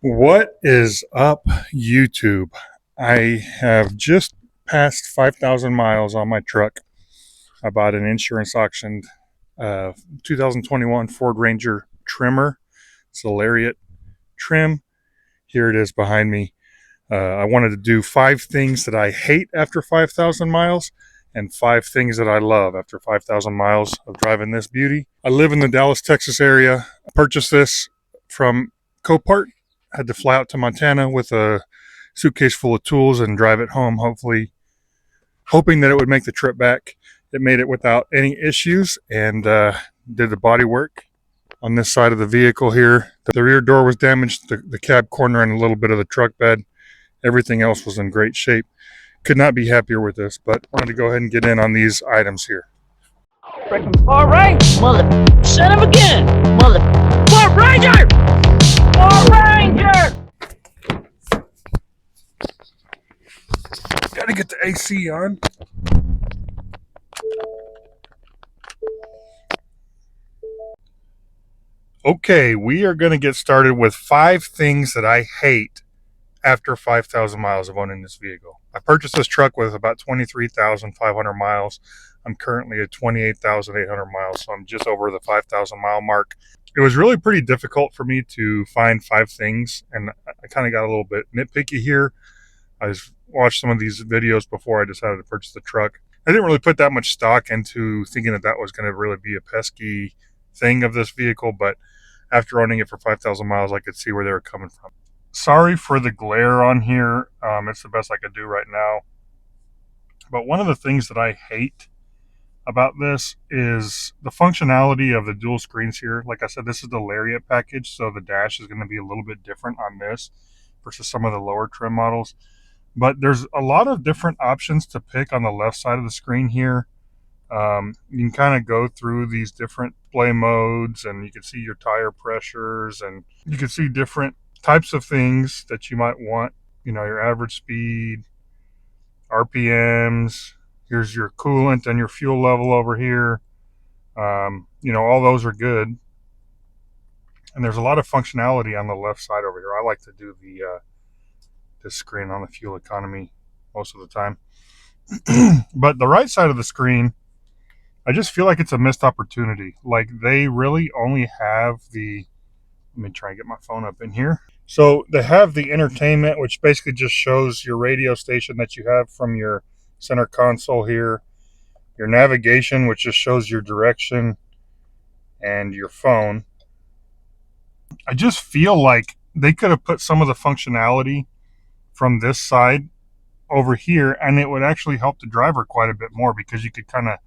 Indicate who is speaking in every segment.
Speaker 1: What is up, YouTube? I have just passed 5,000 miles on my truck. I bought an insurance auctioned 2021 Ford Ranger trimmer. It's a Lariat trim. Here it is behind me. I wanted to do 5 things that I hate after 5,000 miles and 5 things that I love after 5,000 miles of driving this beauty. I live in the Dallas, Texas area. I purchased this from Copart. Had to fly out to Montana with a suitcase full of tools and drive it home, hoping that it would make the trip back. It made it without any issues and did the body work on this side of the vehicle here. The rear door was damaged, the cab corner, and a little bit of the truck bed. Everything else was in great shape. Could not be happier with this, but wanted to go ahead and get in on these items here.
Speaker 2: All right, mother, son of a gun, mother, Fort Ranger, Fort Ranger.
Speaker 1: Gotta get the AC on. Okay, we are going to get started with 5 things that I hate after 5,000 miles of owning this vehicle. I purchased this truck with about 23,500 miles. I'm currently at 28,800 miles, so I'm just over the 5,000 mile mark. It was really pretty difficult for me to find 5 things, and I kind of got a little bit nitpicky here. I watched some of these videos before I decided to purchase the truck. I didn't really put that much stock into thinking that that was going to really be a pesky thing of this vehicle, but after owning it for 5,000 miles, I could see where they were coming from. Sorry for the glare on here. It's the best I could do right now. But one of the things that I hate about this is the functionality of the dual screens here. Like I said, this is the Lariat package, so the dash is going to be a little bit different on this versus some of the lower trim models. But there's a lot of different options to pick on the left side of the screen here. You can kind of go through these different display modes, and you can see your tire pressures, and you can see different types of things that you might want. You know, your average speed, RPMs. Here's your coolant and your fuel level over here. All those are good. And there's a lot of functionality on the left side over here. I like to do this screen on the fuel economy most of the time. But the right side of the screen, I just feel like it's a missed opportunity. Like they really only have let me try and get my phone up in here. So they have the entertainment, which basically just shows your radio station that you have from your center console here. Your navigation, which just shows your direction, and your phone. I just feel like they could have put some of the functionality from this side over here, and it would actually help the driver quite a bit more because you could kind of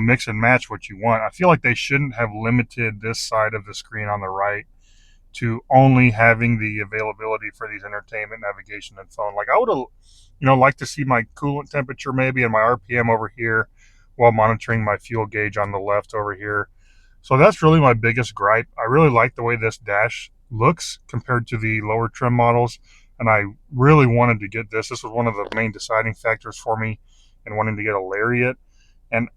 Speaker 1: mix and match what you want. I feel like they shouldn't have limited this side of the screen on the right to only having the availability for these entertainment, navigation, and phone. Like I would have, liked to see my coolant temperature maybe and my RPM over here while monitoring my fuel gauge on the left over here. So that's really my biggest gripe. I really like the way this dash looks compared to the lower trim models, and I really wanted to get this. This was one of the main deciding factors for me in wanting to get a Lariat. And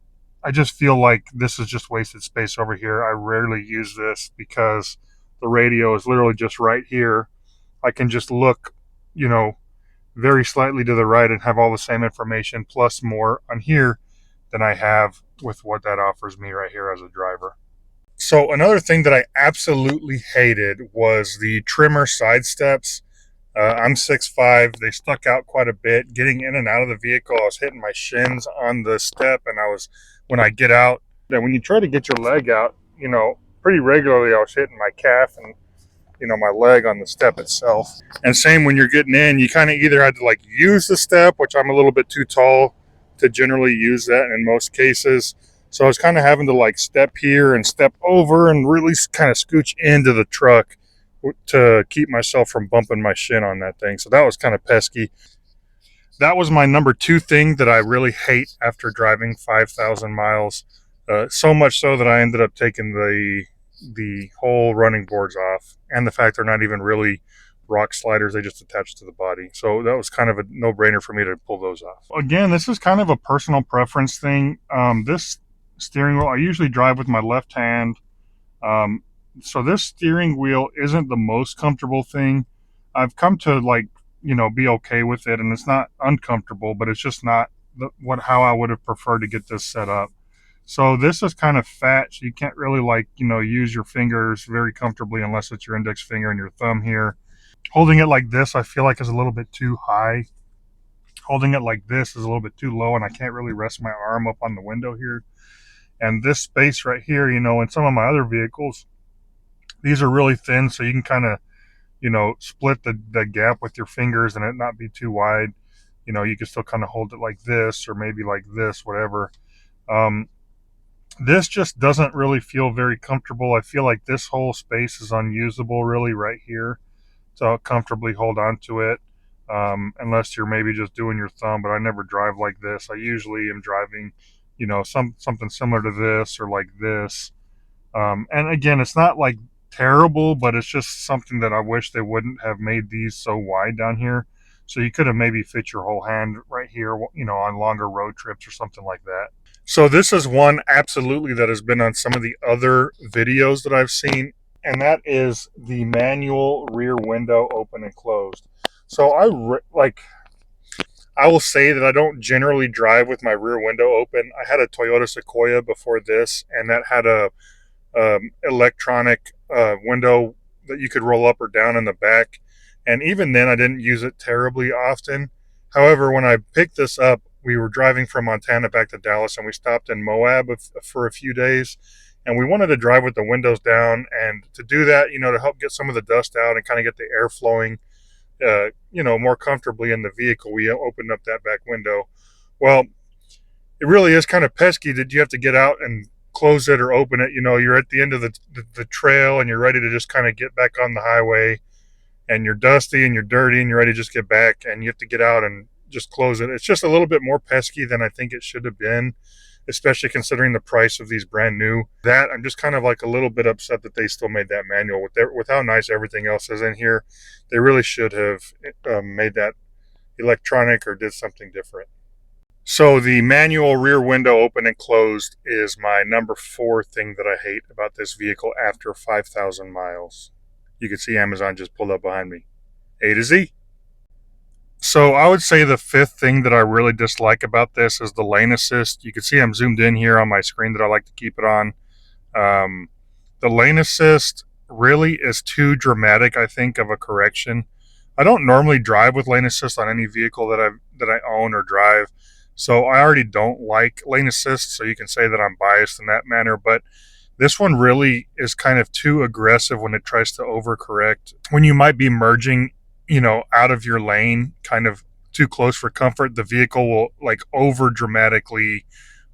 Speaker 1: I just feel like this is just wasted space over here. I rarely use this because the radio is literally just right here. I can just look, very slightly to the right and have all the same information plus more on here than I have with what that offers me right here as a driver. So another thing that I absolutely hated was the trimmer side steps. I'm 6'5". They stuck out quite a bit. Getting in and out of the vehicle, I was hitting my shins on the step, and when I get out, then when you try to get your leg out, pretty regularly I was hitting my calf and my leg on the step itself. And same when you're getting in, you kind of either had to use the step, which I'm a little bit too tall to generally use that in most cases. So I was kind of having to step here and step over and really kind of scooch into the truck to keep myself from bumping my shin on that thing. So that was kind of pesky. That was my number 2 thing that I really hate after driving 5,000 miles. So much so that I ended up taking the whole running boards off, and the fact they're not even really rock sliders, they just attach to the body. So that was kind of a no-brainer for me to pull those off. Again, this is kind of a personal preference thing. This steering wheel, I usually drive with my left hand. So this steering wheel isn't the most comfortable thing. I've come to like, be okay with it, and it's not uncomfortable, but it's just not how I would have preferred to get this set up. So this is kind of fat, so you can't really like, use your fingers very comfortably unless it's your index finger and your thumb here. Holding it like this, I feel like is a little bit too high. Holding it like this is a little bit too low, and I can't really rest my arm up on the window here. And this space right here, in some of my other vehicles, these are really thin, so you can kind of, split the gap with your fingers and it not be too wide. You can still kind of hold it like this or maybe like this, whatever. This just doesn't really feel very comfortable. I feel like this whole space is unusable really right here to comfortably hold on to it, unless you're maybe just doing your thumb, but I never drive like this. I usually am driving, something similar to this or like this. And again, it's not like terrible, but it's just something that I wish they wouldn't have made these so wide down here. So you could have maybe fit your whole hand right here, on longer road trips or something like that. So this is one absolutely that has been on some of the other videos that I've seen, and that is the manual rear window open and closed. So I will say that I don't generally drive with my rear window open. I had a Toyota Sequoia before this, and that had a electronic window that you could roll up or down in the back. And even then, I didn't use it terribly often. However, when I picked this up, we were driving from Montana back to Dallas, and we stopped in Moab for a few days. And we wanted to drive with the windows down. And to do that, to help get some of the dust out and kind of get the air flowing, more comfortably in the vehicle, we opened up that back window. Well, it really is kind of pesky that you have to get out and close it or open it. You're at the end of the trail and you're ready to just kind of get back on the highway, and you're dusty and you're dirty and you're ready to just get back, and you have to get out and just close it. It's just a little bit more pesky than I think it should have been, especially considering the price of these brand new. That I'm just kind of like a little bit upset that they still made that manual with how nice everything else is in here. They really should have made that electronic or did something different. So the manual rear window open and closed is my number 4 thing that I hate about this vehicle after 5,000 miles. You can see Amazon just pulled up behind me. A to Z. So I would say the 5th thing that I really dislike about this is the lane assist. You can see I'm zoomed in here on my screen that I like to keep it on. The lane assist really is too dramatic, I think, of a correction. I don't normally drive with lane assist on any vehicle that I own or drive. So I already don't like lane assist, so you can say that I'm biased in that manner, but this one really is kind of too aggressive when it tries to overcorrect. When you might be merging, out of your lane, kind of too close for comfort, the vehicle will like over dramatically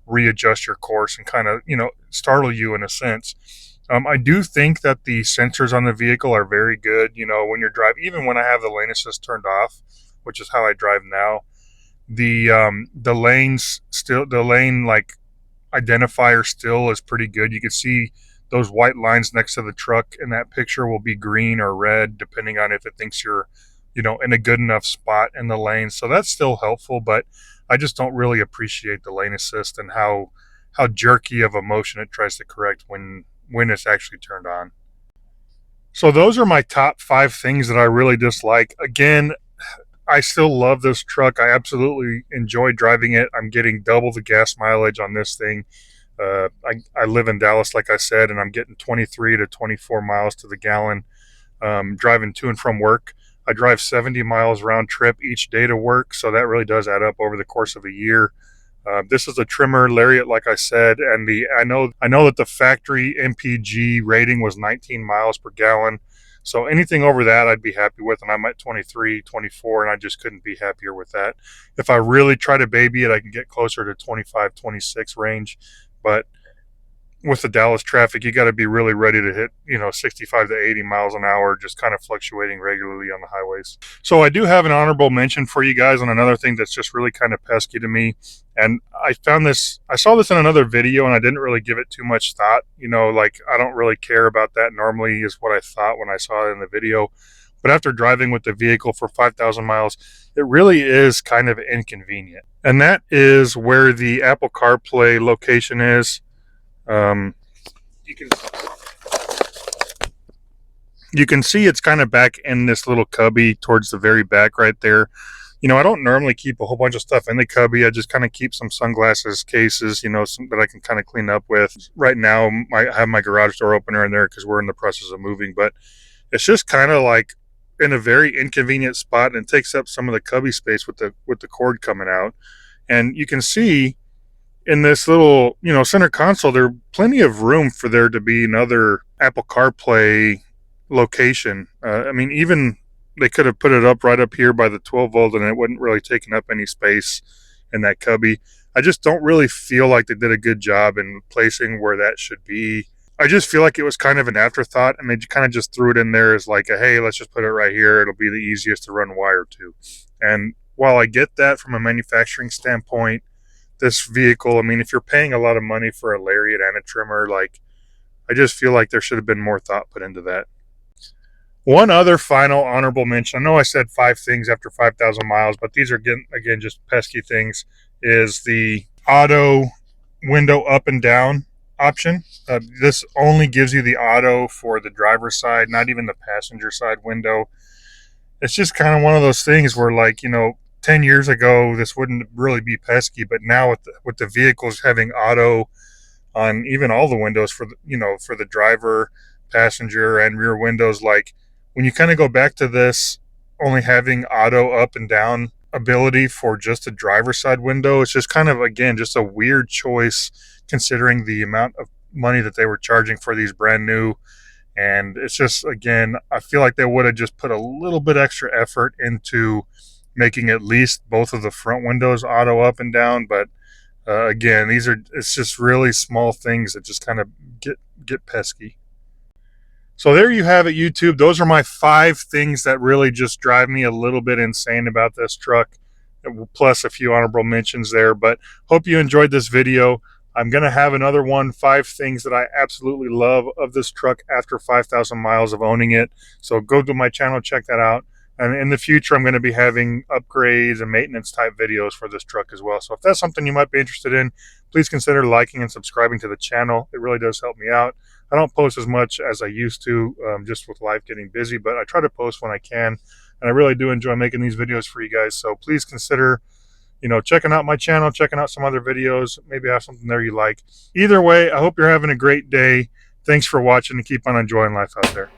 Speaker 1: readjust your course and kind of, startle you in a sense. I do think that the sensors on the vehicle are very good, when you're driving, even when I have the lane assist turned off, which is how I drive now. The lane like identifier still is pretty good. You can see those white lines next to the truck in that picture will be green or red depending on if it thinks you're, in a good enough spot in the lane. So that's still helpful, but I just don't really appreciate the lane assist and how jerky of a motion it tries to correct when it's actually turned on. So those are my top 5 things that I really dislike. Again, I still love this truck. I absolutely enjoy driving it. I'm getting double the gas mileage on this thing. I live in Dallas, like I said, and I'm getting 23 to 24 miles to the gallon driving to and from work. I drive 70 miles round trip each day to work, so that really does add up over the course of a year. This is a trimmer Lariat, like I said, and I know that the factory MPG rating was 19 miles per gallon. So anything over that I'd be happy with, and I'm at 23, 24, and I just couldn't be happier with that. If I really try to baby it, I can get closer to 25, 26 range, but with the Dallas traffic, you got to be really ready to hit, 65 to 80 miles an hour, just kind of fluctuating regularly on the highways. So I do have an honorable mention for you guys on another thing that's just really kind of pesky to me. And I saw this in another video and I didn't really give it too much thought. I don't really care about that normally is what I thought when I saw it in the video. But after driving with the vehicle for 5,000 miles, it really is kind of inconvenient. And that is where the Apple CarPlay location is. You You can see it's kind of back in this little cubby towards the very back right there. I don't normally keep a whole bunch of stuff in the cubby. I just kind of keep some sunglasses cases, that I can kind of clean up with. Right now, I have my garage door opener in there because we're in the process of moving, but it's just kind of like in a very inconvenient spot, and it takes up some of the cubby space with the cord coming out. And you can see in this little, center console, there plenty of room for there to be another Apple CarPlay location. I mean, even they could have put it up right up here by the 12 volt, and it wouldn't really taken up any space in that cubby. I just don't really feel like they did a good job in placing where that should be. I just feel like it was kind of an afterthought, and they kind of just threw it in there as like a, hey, let's just put it right here. It'll be the easiest to run wire to. And while I get that from a manufacturing standpoint, this vehicle, I mean, if you're paying a lot of money for a lariat and a trimmer, like, I just feel like there should have been more thought put into that. One other final honorable mention, I know I said 5 things after 5,000 miles, but these are, again, just pesky things, is the auto window up and down option. This only gives you the auto for the driver's side, not even the passenger side window. It's just kind of one of those things where, like, 10 years ago, this wouldn't really be pesky, but now with the vehicles having auto on even all the windows for for the driver, passenger, and rear windows, like, when you kind of go back to this only having auto up and down ability for just the driver's side window, it's just kind of, again, just a weird choice considering the amount of money that they were charging for these brand new. And it's just, again, I feel like they would have just put a little bit extra effort into making at least both of the front windows auto up and down. But again, it's just really small things that just kind of get pesky. So there you have it, YouTube. Those are my 5 things that really just drive me a little bit insane about this truck, plus a few honorable mentions there. But hope you enjoyed this video. I'm going to have another one, 5 things that I absolutely love of this truck after 5,000 miles of owning it. So go to my channel, check that out. And in the future, I'm going to be having upgrades and maintenance type videos for this truck as well. So if that's something you might be interested in, please consider liking and subscribing to the channel. It really does help me out. I don't post as much as I used to, just with life getting busy, but I try to post when I can. And I really do enjoy making these videos for you guys. So please consider, checking out my channel, checking out some other videos. Maybe I have something there you like. Either way, I hope you're having a great day. Thanks for watching, and keep on enjoying life out there.